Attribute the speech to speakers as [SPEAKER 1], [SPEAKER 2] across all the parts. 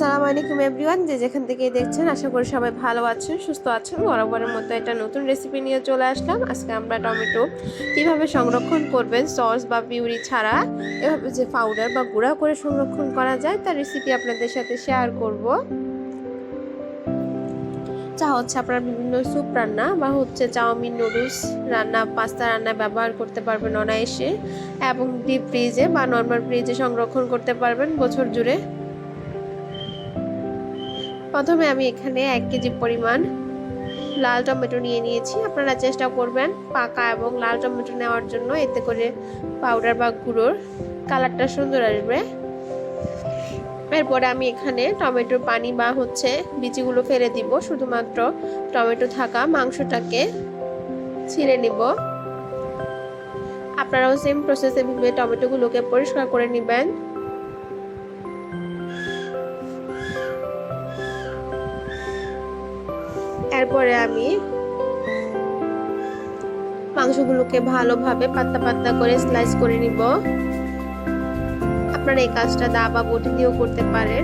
[SPEAKER 1] আসসালামু আলাইকুম এভরিওয়ান, যে যেখান থেকে দেখছেন আশা করি সবাই ভালো আছেন, সুস্থ আছেন। বরাবরের মতো একটা নতুন রেসিপি নিয়ে চলে আসলাম। আজকে আমরা টমেটো কিভাবে সংরক্ষণ করবেন সস বা পিউরি ছাড়া, এভাবে যে পাউডার বা গুঁড়া করে সংরক্ষণ করা যায় তার রেসিপি আপনাদের সাথে শেয়ার করব। যা হচ্ছে আপনারা বিভিন্ন স্যুপ রান্না বা হচ্ছে চাউমিন, নুডলস রান্না, পাস্তা রান্না ব্যবহার করতে পারবেন অনায়াসে, এবং ডিপ ফ্রিজে বা নর্মাল ফ্রিজে সংরক্ষণ করতে পারবেন বছর জুড়ে। প্রথমে আমি এখানে 1 কেজি পরিমাণ লাল টমেটো নিয়ে নিয়েছি। আপনারা চেষ্টা করবেন পাকা এবং লাল টমেটো নেওয়ার জন্য, এতে করে পাউডার বা গুঁড়োর কালারটা সুন্দর আসবে। এরপরে আমি এখানে টমেটোর পানি বা হচ্ছে বিচিগুলো ফেলে দিব, শুধুমাত্র টমেটো থাকা মাংসটাকে ছিঁড়ে নিব। আপনারাও সেম প্রসেসে ভাবে টমেটোগুলোকে পরিষ্কার করে নেবেন। এরপরে আমি মাংসগুলোকে ভালোভাবে পাতলা পাতলা করে স্লাইস করে নিব। আপনারা এই কাজটা দা বা বটি দিয়েও করতে পারেন।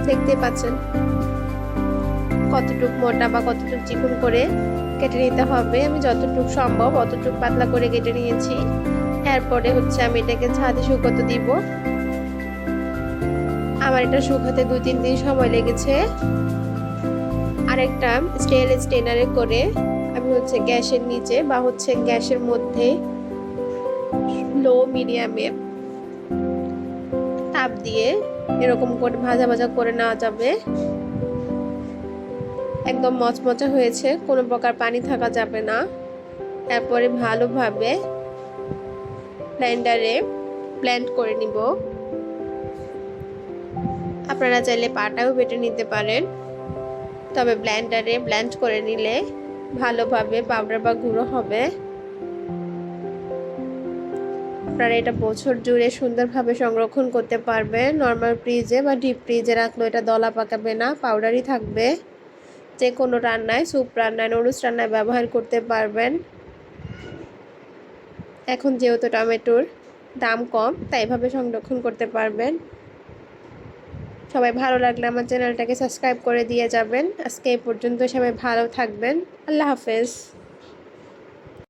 [SPEAKER 1] দেখতে পাচ্ছেন কতটুকু মোটা বা কতটুকু চিকন করে কেটে নিতে হবে। আমি যতটুকু সম্ভব অতটুকু পাতলা করে কেটে নিয়েছি। এরপরে হচ্ছে আমি এটাকে ছাদে শুকাতে দিব। আমার এটা শুকাতে 2-3 দিন সময় লেগেছে। আরেকটা স্টেল স্টেনারে করে আমি হচ্ছে গ্যাসের নিচে বা হচ্ছে গ্যাসের মধ্যে লো মিডিয়ামে তাপ দিয়ে এরকম করে ভাজা ভাজা করে নেওয়া যাবে। একদম মচমচে হয়েছে, কোনো প্রকার পানি থাকা যাবে না। তারপরে ভালোভাবে ব্লেন্ডারে ব্লেন্ড করে নিব। আপনারা চাইলে পাটাও বেটে নিতে পারেন, তবে ব্লেন্ডারে ব্লেন্ড করে নিলে ভালোভাবে পাউডার বা গুঁড়ো হবে। আপনারা এটা বছর জুড়ে সুন্দরভাবে সংরক্ষণ করতে পারবেন। নর্মাল ফ্রিজে বা ডিপ ফ্রিজে রাখলেও এটা দলা পাকাবে না, পাউডারই থাকবে। যে কোনো রান্নায়, স্যুপ রান্নায়, নুডলস রান্নায় ব্যবহার করতে পারবেন। এখন যেহেতু টমেটোর দাম কম, তাই এভাবে সংরক্ষণ করতে পারবেন। সবাই ভালো লাগলে আমার চ্যানেলটাকে সাবস্ক্রাইব করে দিয়ে যাবেন। আজকে এই পর্যন্ত, সবাই ভালো থাকবেন। আল্লাহ হাফেজ।